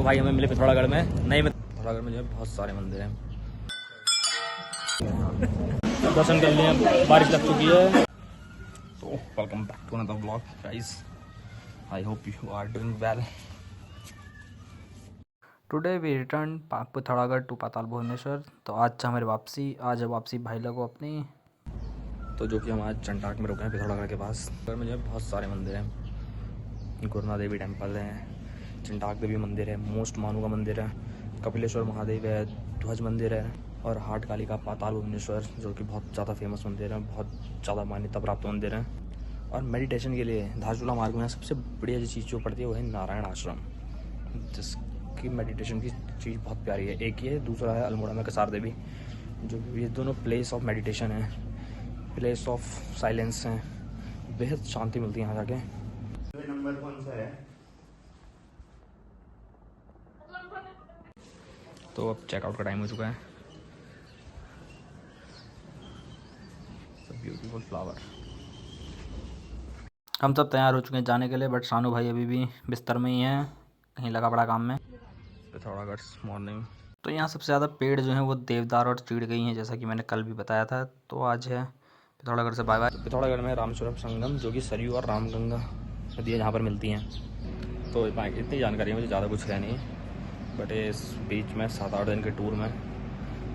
भाई हमें मिले पिथौरागढ़ में। नहीं, पिथौरागढ़ में जो है बहुत सारे मंदिर हैं। दर्शन कर लिए, बारिश लग चुकी है। तो welcome back to another vlog guys, I hope you are doing well. Today we return Pithoragarh to Patal Bhuvaneshwar. तो आज हमारी वापसी, आज है वापसी भाई लोगों अपनी। तो जो कि हम आज चंटाक में रुके हैं पिथौरागढ़ के पास। पिथौरागढ़ में जो है बहुत सारे मंदिर हैं। गुरुना देवी टेम्पल है, चंटाक देवी मंदिर है, मोस्ट मानू का मंदिर है, कपिलेश्वर महादेव है, ध्वज मंदिर है और हाट काली का पाताल भुवनेश्वर जो कि बहुत ज़्यादा फेमस मंदिर है, बहुत ज़्यादा मान्यता प्राप्त मंदिर है। और मेडिटेशन के लिए धारचूला मार्ग में सबसे बढ़िया जो चीज़ जो पड़ती है वो है नारायण आश्रम, जिसकी मेडिटेशन की चीज़ बहुत प्यारी है। एक ये, दूसरा है अल्मोड़ा में कसार देवी, जो ये दोनों प्लेस ऑफ मेडिटेशन है, प्लेस ऑफ साइलेंस हैं। बेहद शांति मिलती है यहाँ जाके। नंबर कौन सा है? तो अब चेकआउट का टाइम हो चुका है। Beautiful flower. हम सब तैयार हो चुके हैं जाने के लिए, बट शानू भाई अभी भी बिस्तर में ही हैं, कहीं लगा पड़ा काम में। पिथौरागढ़ मॉर्निंग। तो यहाँ सबसे ज़्यादा पेड़ जो हैं वो देवदार और चीड़ गई हैं, जैसा कि मैंने कल भी बताया था। तो आज है पिथौरागढ़ से बाय बाय। पिथौरागढ़ में रामेश्वरम संगम, जो कि सरयू और रामगंगा नदियाँ जहाँ पर मिलती हैं। तो इतनी जानकारी है, मुझे ज़्यादा कुछ है नहीं, बट इस बीच में 7-8 दिन के टूर में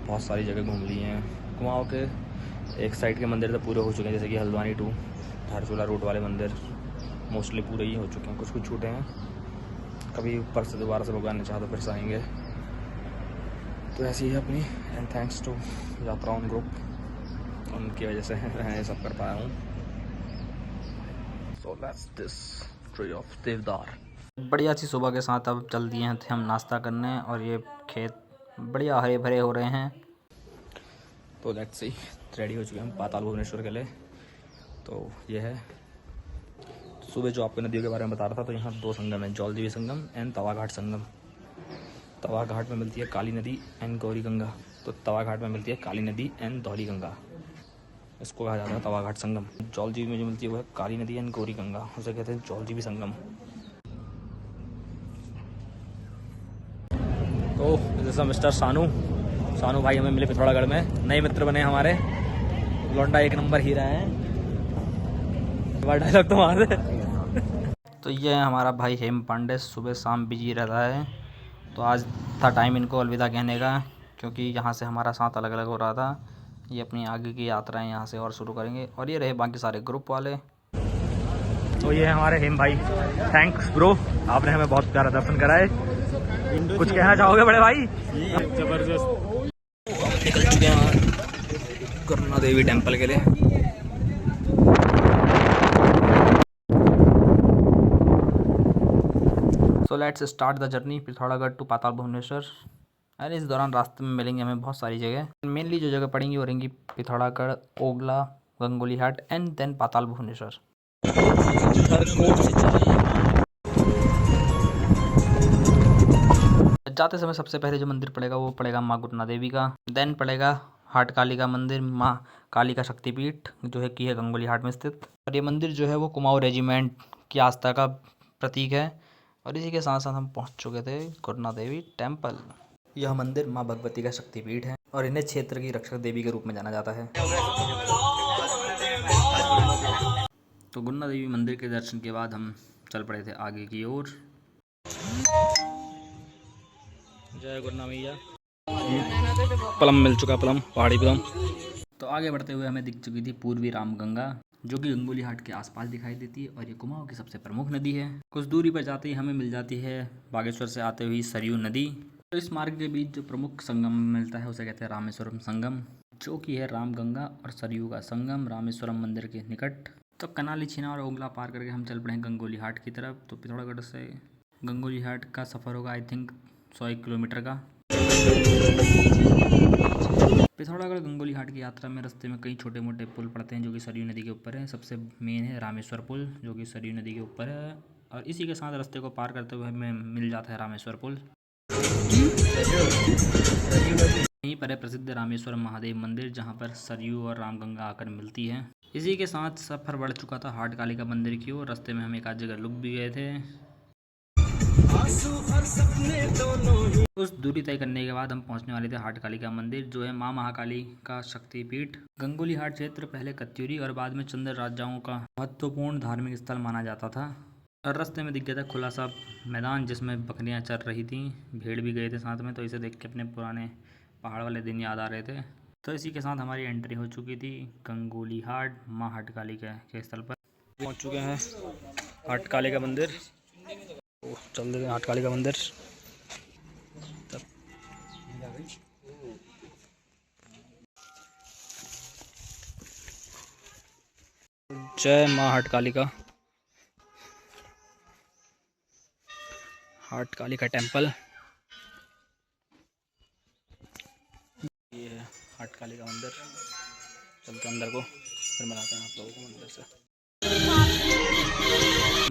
बहुत सारी जगह घूम ली हैं। कुमाऊँ के एक साइड के मंदिर तो पूरे हो चुके हैं, जैसे कि हल्द्वानी टू धारचूला रूट वाले मंदिर मोस्टली पूरे ही हो चुके हैं, कुछ कुछ छूटे हैं। कभी ऊपर से दोबारा से भगवान ने चाहा तो फिर से आएंगे। तो ऐसी है अपनी, एंड थैंक्स टू यात्रा ऑन ग्रुप, उनकी वजह से मैं ये सब कर पाया हूँ। So let's this tree of देवदार। बढ़िया सी सुबह के साथ अब चल दिए हैं थे हम नाश्ता करने, और ये खेत बढ़िया हरे भरे हो रहे हैं। तो लेट्स सी, रेडी हो चुके हैं हम पाताल भुवनेश्वर के लिए। तो ये है सुबह जो आपको नदियों के बारे में बता रहा था। तो यहाँ 2 संगम है, जौलजीबी संगम एंड तवा घाट संगम। तवा घाट में मिलती है काली नदी एंड गौरी गंगा, तो तवा घाट में मिलती है काली नदी एंड धौली गंगा, इसको कहा जाता है तवा घाट संगम। जौलजीबी में जो मिलती है वो है काली नदी एंड गौरी गंगा, उसे कहते हैं जौलजीबी संगम। तो जैसा मिस्टर सानू भाई हमें मिले पिथौरागढ़ में, नए मित्र बने हमारे। लौंडा एक नंबर हीरा है, डायलॉग तो मार दे। तो ये है हमारा भाई हेम पांडे, सुबह शाम बिजी रहता है। तो आज था टाइम इनको अलविदा कहने का, क्योंकि यहाँ से हमारा साथ अलग अलग हो रहा था। ये अपनी आगे की यात्राएं यहाँ से और शुरू करेंगे। और ये रहे बाकी सारे ग्रुप वाले। तो ये है हमारे हेम भाई, थैंक्स ब्रो, आपने हमें बहुत प्यारा दर्शन कराए। कुछ कहना चाहोगे बड़े भाई? जबरदस्त। निकल चुके हैं गुरुना देवी टेम्पल के लिए। So let's start the journey Pithoragarh to Patal Bhuvaneshwar. And इस दौरान रास्ते में मिलेंगे हमें बहुत सारी जगह। मेनली जो जगह पड़ेंगी वो रहेंगी पिथौरागढ़, ओगला, गंगोली हाट एंड देन पाताल भुवनेश्वर। जाते समय सबसे पहले जो मंदिर पड़ेगा वो पड़ेगा माँ गुरुना देवी का, देन पड़ेगा हाट काली का मंदिर, माँ काली का शक्तिपीठ जो है कि है गंगोली हाट में स्थित। और ये मंदिर जो है वो कुमाऊँ रेजिमेंट की आस्था का प्रतीक है। और इसी के साथ साथ हम पहुंच चुके थे गुरुना देवी टेम्पल। यह मंदिर माँ भगवती का शक्तिपीठ है और इन्हें क्षेत्र की रक्षक देवी के रूप में जाना जाता है। तो गुरुना देवी मंदिर के दर्शन के बाद हम चल पड़े थे आगे की ओर। जय गुरुना मैया। प्लम मिल चुका, प्लम, पहाड़ी प्लम। तो आगे बढ़ते हुए हमें दिख चुकी थी पूर्वी रामगंगा, जो कि गंगोली हाट के आसपास दिखाई देती है और ये कुमाऊँ की सबसे प्रमुख नदी है। कुछ दूरी पर जाते ही हमें मिल जाती है बागेश्वर से आते हुई सरयू नदी। तो इस मार्ग के बीच जो प्रमुख संगम मिलता है उसे कहते हैं रामेश्वरम संगम, जो कि है रामगंगा और सरयू का संगम रामेश्वरम मंदिर के निकट। तो कनाली, छिना और ओगला पार करके हम चल पड़े गंगोली हाट की तरफ। तो पिथौरागढ़ से गंगोली हाट का सफ़र होगा आई थिंक 100 किलोमीटर का। पिथौरागढ़ गंगोली हाट की यात्रा में रास्ते में कई छोटे मोटे पुल पड़ते हैं जो कि सरयू नदी के ऊपर है। सबसे मेन है रामेश्वर पुल जो कि सरयू नदी के ऊपर है, और इसी के साथ रास्ते को पार करते हुए हमें मिल जाता है रामेश्वर पुल। यहीं पर है प्रसिद्ध रामेश्वर महादेव मंदिर, जहां पर सरयू और रामगंगा आकर मिलती है। इसी के साथ सफ़र बढ़ चुका था हाट काली का मंदिर की ओर। रास्ते में हम एक आध जगह रुक भी गए थे। उस दूरी तय करने के बाद हम पहुंचने वाले थे हाट कालिका मंदिर, जो है मां महाकाली का शक्तिपीठ। गंगोली हाट क्षेत्र पहले कत्यूरी और बाद में चंद्र राजाओं का महत्वपूर्ण धार्मिक स्थल माना जाता था। और रास्ते में दिख गया था खुला सा मैदान जिसमें बकरियां चर रही थी, भेड़ भी गए थे साथ में, तो इसे देख के अपने पुराने पहाड़ वाले दिन याद आ रहे थे। तो इसी के साथ हमारी एंट्री हो चुकी थी गंगोली हाट माँ हाटकालिका के स्थल पर। पहुंच चुके हैं हाटकालिका मंदिर। चल देते हैं हाटकालिका मंदिर। जय माँ हाटकालिका। हाटकालिका टेम्पल, ये है हाटकालिका मंदिर। चलते अंदर को, फिर मिलाते हैं आप लोगों को मंदिर से।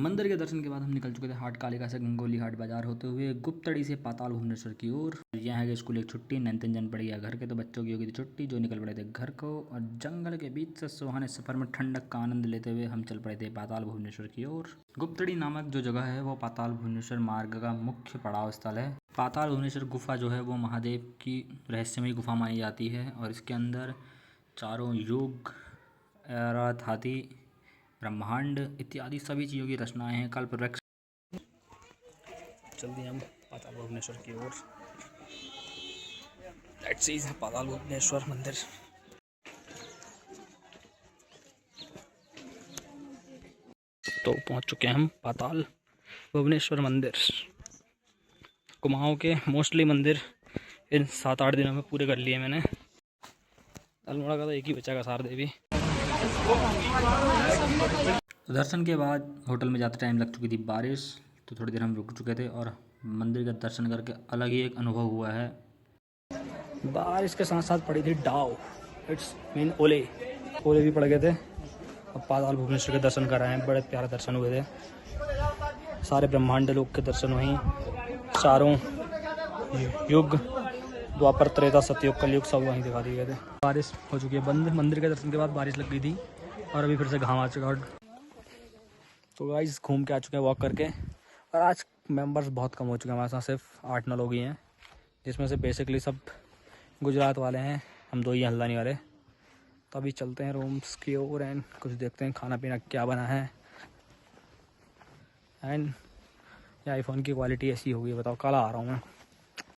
मंदिर के दर्शन के बाद हम निकल चुके थे हाट कालिका से गंगोली हाट बाजार होते हुए गुप्तड़ी से पाताल भुवनेश्वर की ओर। यहाँ है कि स्कूल एक छुट्टी, 9 पड़ गया घर के, तो बच्चों की होगी थी छुट्टी, जो निकल पड़े थे घर को। और जंगल के बीच से सुहाने सफर में ठंडक का आनंद लेते हुए हम चल पड़े थे पाताल भुवनेश्वर की ओर। गुप्तड़ी नामक जो जगह है वो पाताल भुवनेश्वर मार्ग का मुख्य पड़ाव स्थल है। पाताल भुवनेश्वर गुफा जो है वो महादेव की रहस्यमयी गुफा मानी जाती है, और इसके अंदर चारों युग, ऐरावत हाथी, ब्रह्मांड इत्यादि सभी चीज़ों की रचनाएं हैं। कल्प वृक्ष। चल दिए हम पाताल भुवनेश्वर की ओर। लेट्स सी पाताल भुवनेश्वर मंदिर। तो पहुंच चुके हैं हम पाताल भुवनेश्वर मंदिर। कुमाऊं के मोस्टली मंदिर इन 7-8 दिनों में पूरे कर लिए मैंने। अल्मोड़ा का तो एक ही बचा का सार देवी। तो दर्शन के बाद होटल में जाते टाइम लग चुकी थी बारिश, तो थोड़ी देर हम रुक चुके थे और मंदिर का दर्शन करके अलग ही एक अनुभव हुआ है। बारिश के साथ साथ पड़ी थी डाव, इट्स मीन ओले भी पड़ गए थे। अब पाताल भुवनेश्वर के दर्शन कर रहे हैं, बड़े प्यारे दर्शन हुए थे। सारे ब्रह्मांड लोक के दर्शन हुए, चारों युग, द्वापर, त्रेता, सतयुग, कलयुग सब वहीं दिखा दिए गए थे। बारिश हो चुकी है बंद। मंदिर के दर्शन के बाद बारिश लग गई थी और अभी फिर से घाम आ चुका। तो गाइस घूम के आ चुके हैं वॉक करके, और आज मेंबर्स बहुत कम हो चुके हैं हमारे साथ, सिर्फ 8-9 लोग ही हैं, जिसमें से बेसिकली सब गुजरात वाले हैं, हम 2 ही हल्द्वानी वाले। तो अभी चलते हैं रूम्स की ओर एंड कुछ देखते हैं खाना पीना क्या बना है। एंड ये आईफोन की क्वालिटी ऐसी होगी, बताओ, कल आ रहा हूँ मैं।